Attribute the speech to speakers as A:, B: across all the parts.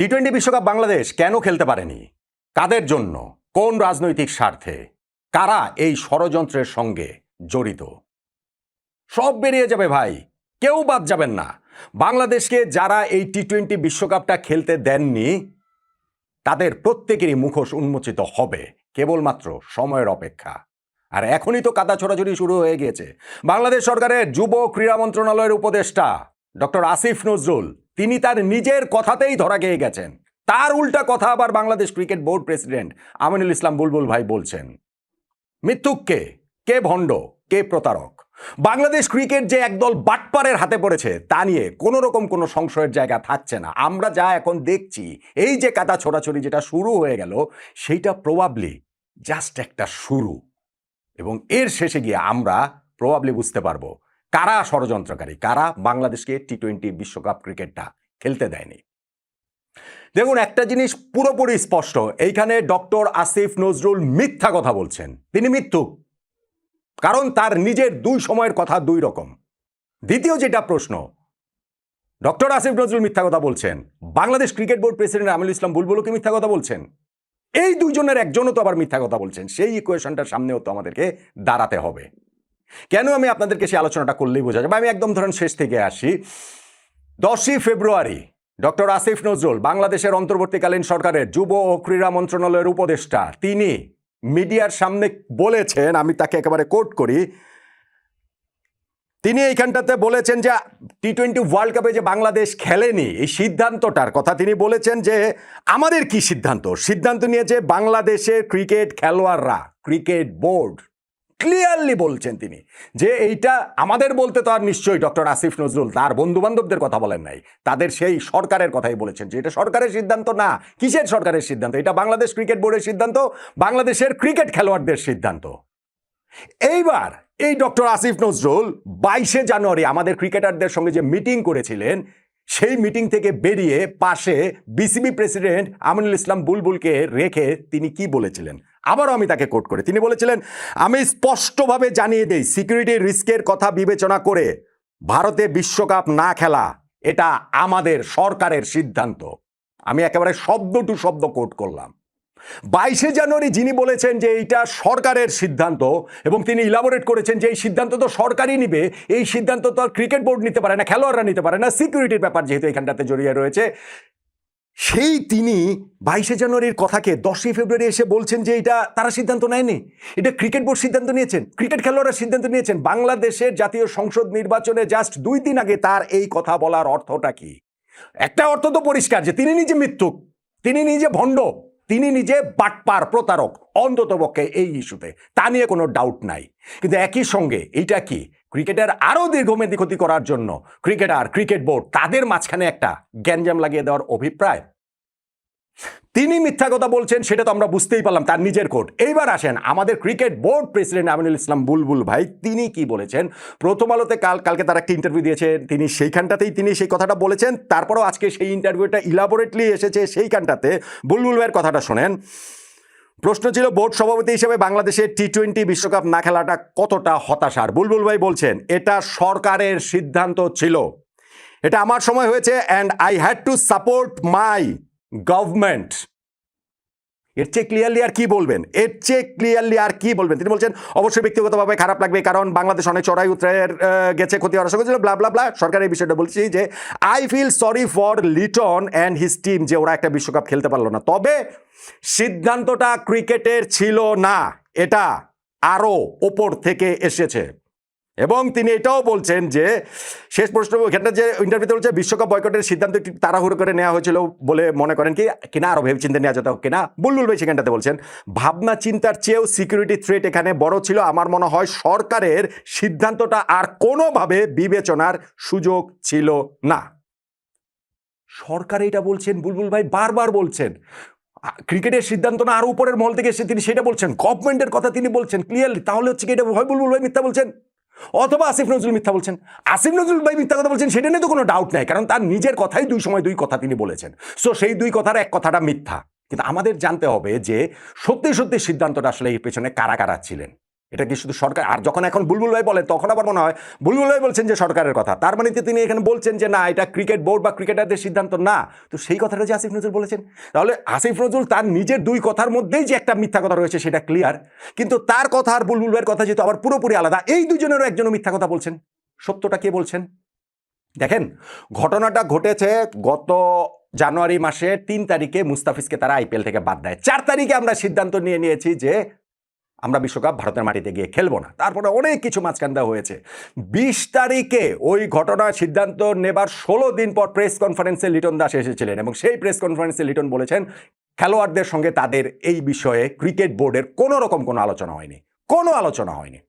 A: টি-20 বিশ্বকাপ বাংলাদেশ কেন খেলতে পারেনি? কাদের জন্য? কোন রাজনৈতিক স্বার্থে? কারা এই ষড়যন্ত্রের সঙ্গে জড়িত? সব বেরিয়ে যাবে ভাই, কেউ বাদ যাবেন না। বাংলাদেশকে যারা এই টি-20 বিশ্বকাপটা খেলতে দেননি তাদের প্রত্যেকেরই মুখোশ উন্মোচিত হবে, কেবলমাত্র সময়ের অপেক্ষা। আর এখনই তো কাদা ছোড়াছুড়ি শুরু হয়ে গিয়েছে। বাংলাদেশ সরকারের যুব ক্রীড়া মন্ত্রণালয়ের উপদেষ্টা ডক্টর আসিফ নজরুল তিনি তার নিজের কথাতেই ধরা খেয়ে গেছেন। তার উল্টা কথা আবার Bangladesh cricket board president Aminul Islam Bulbul ভাই বলছেন। মিথ্যুক কে ভণ্ড, কে প্রতারক? বাংলাদেশ ক্রিকেট যে একদল বাটপারের হাতে পড়েছে তা নিয়ে কোনো রকম কোনো সংশয়ের জায়গা থাকছে না। আমরা যা এখন দেখছি, এই যে কাদা ছোড়াছড়ি যেটা শুরু হয়ে গেল, সেইটা প্রবাবলি জাস্ট একটা শুরু, এবং এর শেষে গিয়ে আমরা প্রবাবলি বুঝতে পারবো কারা ষড়যন্ত্রকারী, কারা বাংলাদেশকে টি-20 বিশ্বকাপ ক্রিকেটটা খেলতে দেয়নি। দেখুন, একটা জিনিস পুরোপুরি স্পষ্ট, এইখানে ডক্টর আসিফ নজরুল মিথ্যা কথা বলছেন। তিনি মিথ্যুক, কারণ তার নিজের দুই সময়ের কথা দুই রকম। দ্বিতীয় যেটা প্রশ্ন, ডক্টর আসিফ নজরুল মিথ্যা কথা বলছেন, Bangladesh cricket board president Aminul Islam বুলবুলও কি মিথ্যা কথা বলছেন? এই দুইজনের একজনও তো আবার মিথ্যা কথা বলছেন। সেই ইকুয়েশনটার সামনেও তো আমাদেরকে দাঁড়াতে হবে। কেন আমি আপনাদেরকে সেই আলোচনাটা করলেই বোঝা যাবে। আমি একদম ধরেন শেষ থেকে আসি। 10ই ফেব্রুয়ারি ডক্টর আসিফ নজরুল, বাংলাদেশের অন্তর্বর্তীকালীন সরকারের যুব ও ক্রীড়া মন্ত্রণালয়ের উপদেষ্টা, তিনি মিডিয়ার সামনে বলেছেন, আমি তাকে একেবারে কোট করি, তিনি এইখানটাতে বলেছেন যে টি-20 ওয়ার্ল্ড কাপে যে বাংলাদেশ খেলেনি এই সিদ্ধান্তটার কথা তিনি বলেছেন যে আমাদের কি সিদ্ধান্ত নিয়েছে বাংলাদেশের ক্রিকেট খেলোয়াড়রা, ক্রিকেট বোর্ড। ক্লিয়ারলি বলছেন তিনি যে এইটা আমাদের বলতে তো আর নিশ্চয়ই ডক্টর আসিফ নজরুল তার বন্ধু বান্ধবদের কথা বলেন নাই, তাদের সেই সরকারের কথাই বলেছেন যে এটা সরকারের সিদ্ধান্ত না। কিসের সরকারের সিদ্ধান্ত? এটা বাংলাদেশ ক্রিকেট বোর্ডের সিদ্ধান্ত, বাংলাদেশের ক্রিকেট খেলোয়াড়দের সিদ্ধান্ত। এইবার এই ডক্টর আসিফ নজরুল 22শে জানুয়ারি আমাদের ক্রিকেটারদের সঙ্গে যে মিটিং করেছিলেন, সেই মিটিং থেকে বেরিয়ে পাশে বিসিবি প্রেসিডেন্ট আমিনুল ইসলাম বুলবুলকে রেখে তিনি কি বলেছিলেন, আবারও আমি তাকে কোট করে তিনি বলেছিলেন, আমি স্পষ্টভাবে জানিয়ে দেই সিকিউরিটি রিস্কের কথা বিবেচনা করে ভারতে বিশ্বকাপ না খেলা এটা আমাদের সরকারের সিদ্ধান্ত। আমি একেবারে শব্দ টু শব্দ কোট করলাম। 22শে জানুয়ারি যিনি বলেছেন যে এইটা সরকারের সিদ্ধান্ত, এবং তিনি ইলাবোরেট করেছেন যে এই সিদ্ধান্ত তো সরকারই নিবে, এই সিদ্ধান্ত তো আর ক্রিকেট বোর্ড নিতে পারে না, খেলোয়াড়রা নিতে পারে না, সিকিউরিটির ব্যাপার যেহেতু এখানটাতে জড়িয়ে রয়েছে, সেই তিনি 22শে জানুয়ারির কথাকে 10ই ফেব্রুয়ারি এসে বলছেন যে এটা তারা সিদ্ধান্ত নেয়নি, এটা ক্রিকেট বোর্ড সিদ্ধান্ত নিয়েছেন, ক্রিকেট খেলোয়াড়রা সিদ্ধান্ত নিয়েছেন। বাংলাদেশের জাতীয় সংসদ নির্বাচনে জাস্ট 2 দিন আগে তার এই কথা বলার অর্থটা কি? একটা অর্থ তো পরিষ্কার যে তিনি নিজে মিথ্যুক, তিনি নিজে ভণ্ড, তিনি নিজে বাটপার, প্রতারক, অন্ততপক্ষে এই ইস্যুতে, তা নিয়ে কোনো ডাউট নাই। কিন্তু একই সঙ্গে এইটা কি ক্রিকেটের আরও দীর্ঘমেয়াদী ক্ষতি করার জন্য ক্রিকেটার, ক্রিকেট বোর্ড তাদের মাঝখানে একটা গ্যাঞ্জাম লাগিয়ে দেওয়ার অভিপ্রায়? তিনি মিথ্যা কথা বলছেন সেটা তো আমরা বুঝতেই পারলাম, তার নিজের কোট। এইবার আসেন আমাদের cricket board president Aminul Islam Bulbul ভাই, তিনি কি বলেছেন। প্রথম আলোতে কালকে তার একটা ইন্টারভিউ দিয়েছেন, তিনি সেইখানটাতেই তিনি সেই কথাটা বলেছেন। তারপরেও আজকে সেই ইন্টারভিউটা ইলাবোরেটলি এসেছে সেইখানটাতে। বুলবুল ভাইয়ের কথাটা শোনেন। প্রশ্ন ছিল, বোর্ড সভাপতি হিসেবে বাংলাদেশের টি-20 বিশ্বকাপ না খেলাটা কতটা হতাশার? বুলবুল ভাই বলছেন, এটা সরকারের সিদ্ধান্ত ছিল, এটা আমার সময় হয়েছে, and I had to support my government. এর চেয়ে ক্লিয়ারলি আর কি বলবেন? তিনি বলছেন, অবশ্যই ব্যক্তিগতভাবে খারাপ লাগবে, কারণ বাংলাদেশ অনেক চড়াই উতরে গেছে, ক্ষতি হওয়ার সঙ্গে ছিল, ব্লা ব্লা ব্লা। সরকার এই বিষয়টা বলছি যে I feel sorry for Liton and his team, যে ওরা একটা বিশ্বকাপ খেলতে পারলো না। তবে সিদ্ধান্তটা ক্রিকেটের ছিল না, এটা আরো ওপর থেকে এসেছে। এবং তিনি এটাও বলছেন যে শেষ প্রশ্ন এখানটা যে ইন্টারভিউতে বলছে, বিশ্বকাপ বয়কটের সিদ্ধান্ত একটু তাড়াহুড়ো করে নেওয়া হয়েছিল বলে মনে করেন কিনা আরো ভেবে চিন্তা নেওয়া যেত কিনা। বুলবুল ভাই সেখানটাতে বলছেন, ভাবনা চিন্তার চেয়েও সিকিউরিটি থ্রেট এখানে বড় ছিল। আমার মনে হয় সরকারের সিদ্ধান্তটা আর কোনোভাবে বিবেচনার সুযোগ ছিল না। সরকার এটা বলছেন, বুলবুল ভাই বারবার বলছেন, ক্রিকেটের সিদ্ধান্ত না আরো উপরের মহল থেকে এসে তিনি সেটা বলছেন, গভর্নমেন্টের কথা তিনি বলছেন ক্লিয়ারলি। তাহলে হচ্ছে কি এটা হয় বুলবুল ভাই মিথ্যা বলছেন, অথবা আসিফ নজরুল মিথ্যা বলছেন। আসিফ নজরুল ভাই মিথ্যা কথা বলছেন সেটা নিয়ে তো কোনো ডাউট নাই, কারণ তার নিজের কথাই দুই সময় দুই কথা তিনি বলেছেন। সো সেই দুই কথার এক কথাটা মিথ্যা। কিন্তু আমাদের জানতে হবে যে সত্যি সত্যি সিদ্ধান্তটা আসলে এর পেছনে কারা কারা ছিলেন। এটা কি শুধু সরকার? আর যখন এখন বুলবুল ভাই বলেন তখন আবার মনে হয় বুলবুল ভাই বলছেন যে সরকারের কথা, তার মানে তিনি এখানে বলছেন যে না, এটা ক্রিকেট বোর্ড বা ক্রিকেটারদের সিদ্ধান্ত না। তো সেই কথাটা যে আসিফ নজরুল বলেছেন, তাহলে আসিফ নজরুল তার নিজের দুই কথার মধ্যেই যে একটা মিথ্যা কথা রয়েছে সেটা ক্লিয়ার, কিন্তু তার কথা আর বুলবুল ভাইয়ের কথা যেহেতু আবার পুরোপুরি আলাদা, এই দুজনেরও একজনও মিথ্যা কথা বলছেন। সত্যটা কে বলছেন? দেখেন, ঘটনাটা ঘটেছে গত জানুয়ারি মাসের 3 তারিখে মুস্তাফিজকে তারা আইপিএল থেকে বাদ দেয়। 4 তারিখে আমরা সিদ্ধান্ত নিয়েছি যে আমরা বিশ্বকাপ ভারতের মাটিতে গিয়ে খেলবো না। তারপরে অনেক কিছু মাঝখানটা হয়েছে। 20 তারিখে ওই ঘটনার সিদ্ধান্ত নেবার 16 দিন পর প্রেস কনফারেন্সে লিটন দাস এসেছিলেন এবং সেই প্রেস কনফারেন্সে লিটন বলেছেন খেলোয়াড়দের সঙ্গে তাদের এই বিষয়ে ক্রিকেট বোর্ডের কোনো রকম কোনো আলোচনা হয়নি, কোনো আলোচনা হয়নি।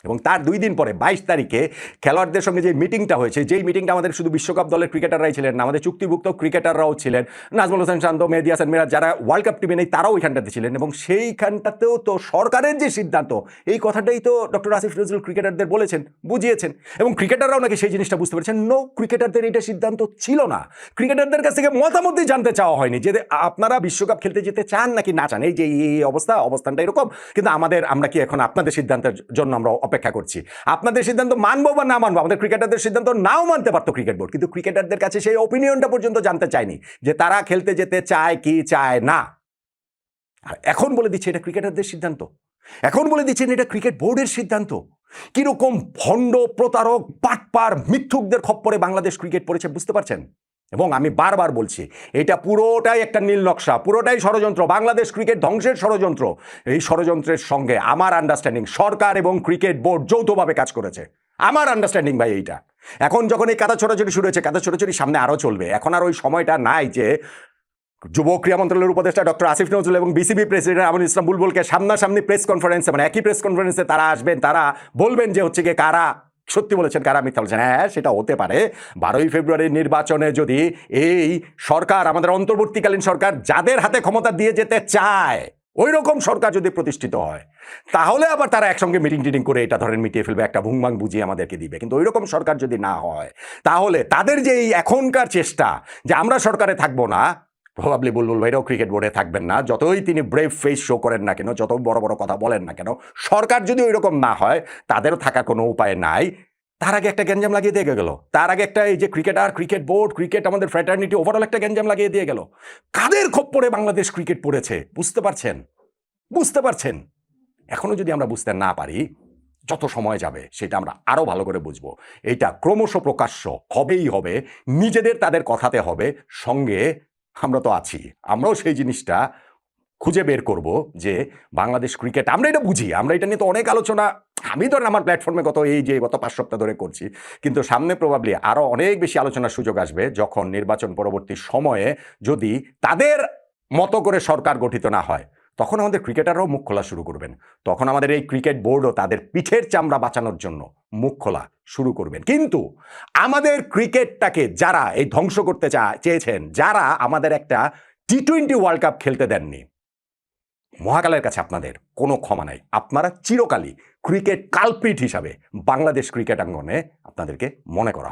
A: এবং তার 2 দিন পরে 22 তারিখে খেলোয়াড়দের সঙ্গে যে মিটিংটা হয়েছে, যেই মিটিংটা আমাদের শুধু বিশ্বকাপ দলের ক্রিকেটাররাই ছিলেন না, আমাদের চুক্তিভুক্ত ক্রিকেটাররাও ছিলেন, নাজমুল হোসেন শান্ত, মেহেদী হাসান মিরাজ, যারা ওয়ার্ল্ড কাপ টিমে নেই তারাও ওইখানটাতে ছিলেন, এবং সেইখানটাতেও তো সরকারের যে সিদ্ধান্ত এই কথাটাই তো ডক্টর আসিফ নজরুল ক্রিকেটারদের বলেছেন, বুঝিয়েছেন, এবং ক্রিকেটাররাও নাকি সেই জিনিসটা বুঝতে পেরেছেন। নো, ক্রিকেটারদের এটা সিদ্ধান্ত ছিল না। ক্রিকেটারদের কাছ থেকে মতামতই জানতে চাওয়া হয়নি যে আপনারা বিশ্বকাপ খেলতে যেতে চান নাকি না চান, এই যে এই অবস্থানটা এরকম, কিন্তু আমরা কি এখন আপনাদের সিদ্ধান্তের জন্য আমরা অপেক্ষা করছি, আপনাদের সিদ্ধান্ত মানবো বা না মানবো। আমাদের ক্রিকেটারদের সিদ্ধান্ত নাও মানতে পারতো ক্রিকেট বোর্ড, কিন্তু ক্রিকেটারদের কাছে সেই অপিনিয়নটা পর্যন্ত জানতে চায়নি যে তারা খেলতে যেতে চায় কি চায় না। আর এখন বলে দিচ্ছে এটা ক্রিকেটারদের সিদ্ধান্ত, এখন বলে দিচ্ছেন এটা ক্রিকেট বোর্ডের সিদ্ধান্ত। কিরকম ভণ্ড, প্রতারক, বাটপার, মিথ্যুকদের খপ্পরে বাংলাদেশ ক্রিকেট পড়েছে বুঝতে পারছেন? এবং আমি বারবার বলছি এটা পুরোটাই একটা নীল নকশা, পুরোটাই ষড়যন্ত্র, বাংলাদেশ ক্রিকেট ধ্বংসের ষড়যন্ত্র। এই ষড়যন্ত্রের সঙ্গে আমার আন্ডারস্ট্যান্ডিং সরকার এবং ক্রিকেট বোর্ড যৌথভাবে কাজ করেছে, আমার আন্ডারস্ট্যান্ডিং ভাই এইটা। এখন যখন এই কাদা ছোড়াছড়ি শুরু হয়েছে, কাদা ছোড়াছড়ি সামনে আরও চলবে। এখন আর ওই সময়টা নাই যে যুব ক্রীড়া মন্ত্রণালয়ের উপদেষ্টা ডক্টর আসিফ নজরুল এবং বিসিবি প্রেসিডেন্ট আমিনুল ইসলাম বুলবুলকে সামনাসামনি প্রেস কনফারেন্সে, মানে একই প্রেস কনফারেন্সে তারা আসবেন, তারা বলবেন যে হচ্ছে গিয়ে কারা সত্যি বলেছেন কারা মিথ্যা বলেছেন। হ্যাঁ, সেটা হতে পারে 12ই ফেব্রুয়ারির নির্বাচনে যদি এই সরকার, আমাদের অন্তর্বর্তীকালীন সরকার যাদের হাতে ক্ষমতা দিয়ে যেতে চায়, ওই রকম সরকার যদি প্রতিষ্ঠিত হয়, তাহলে আবার তারা একসঙ্গে মিটিং করে এটা ধরেন মিটিয়ে ফেলবে, একটা ভুংভাং বুঝিয়ে আমাদেরকে দিবে। কিন্তু ওই রকম সরকার যদি না হয়, তাহলে তাদের যে এই এখনকার চেষ্টা যে আমরা সরকারে থাকবো না, প্রবাবলি বুলবুল ভাইরাও ক্রিকেট বোর্ডে থাকবেন না, যতই তিনি ব্রেভ ফেস শো করেন না কেন, যত বড় বড় কথা বলেন না কেন, সরকার যদি ওই রকম না হয় তাদেরও থাকার কোনো উপায় নাই। তার আগে একটা গ্যাঞ্জাম লাগিয়ে দিয়ে গেল, তার আগে একটা এই যে ক্রিকেটার, ক্রিকেট বোর্ড, ক্রিকেট আমাদের ফ্র্যাটার্নিটি ওভারঅল একটা গ্যাঞ্জাম লাগিয়ে দিয়ে গেল। কাদের খপ্পরে বাংলাদেশ ক্রিকেট পড়েছে বুঝতে পারছেন? বুঝতে পারছেন? এখনো যদি আমরা বুঝতে না পারি, যত সময় যাবে সেটা আমরা আরো ভালো করে বুঝবো। এইটা ক্রমশ প্রকাশ্য হবেই হবে, নিজেদের তাদের কথাতে হবে, সঙ্গে আমরা তো আছি, আমরাও সেই জিনিসটা খুঁজে বের করব যে বাংলাদেশ ক্রিকেট, আমরা এটা বুঝি, আমরা এটা নিয়ে তো অনেক আলোচনা আমি ধরেন আমার প্ল্যাটফর্মে গত 5 সপ্তাহ ধরে করছি, কিন্তু সামনে প্রবাবলি আরো অনেক বেশি আলোচনার সুযোগ আসবে যখন নির্বাচন পরবর্তী সময়ে যদি তাদের মতো করে সরকার গঠিত না হয়, তখন আমাদের ক্রিকেটাররাও মুখ খোলা শুরু করবেন। তখন আমাদের এই ক্রিকেট বোর্ডও তাদের পিঠের চামড়া বাঁচানোর জন্য মুখ খোলা শুরু করবেন। কিন্তু আমাদের ক্রিকেটটাকে যারা এই ধ্বংস করতে চেয়েছেন, যারা আমাদের একটা T20 ওয়ার্ল্ড কাপ খেলতে দেননি, মহাকালের কাছে আপনাদের কোনো ক্ষমা নাই। আপনারা চিরকালই ক্রিকেট কালপ্রিট হিসাবে বাংলাদেশ ক্রিকেট অঙ্গনে আপনাদেরকে মনে করা